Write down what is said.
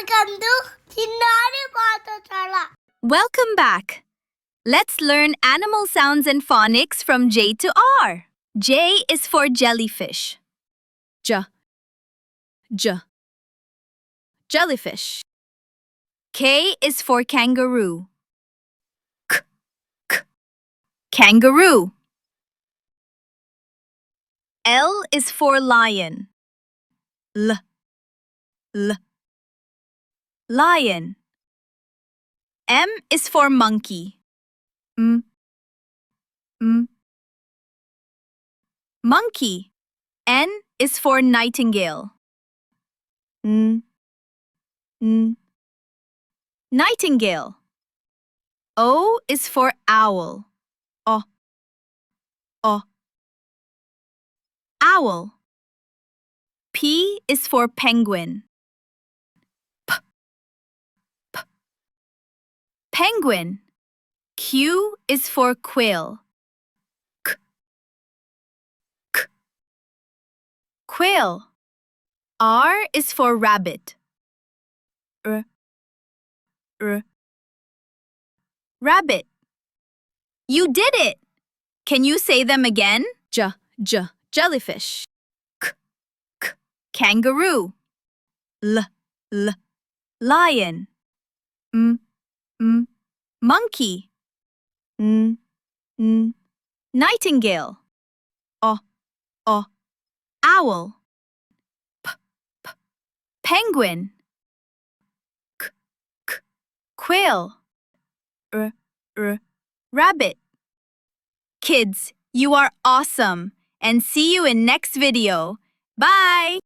Welcome to Chinnari Pathasala. Welcome back. Let's learn animal sounds and phonics from J to R. J is for jellyfish. J. Jellyfish. K is for kangaroo. K. Kangaroo. L is for lion. L. Lion. M is for monkey. M. Monkey. N is for nightingale. N. Nightingale. O is for owl. O. Owl. P is for penguin. Penguin. Q is for quail. Quail. R is for rabbit. Rabbit. You did it! Can you say them again? Jellyfish. Kangaroo. Lion. Monkey. Nightingale. Owl. Penguin. Quail. Rabbit. Kids, you are awesome, and see you in next video. Bye!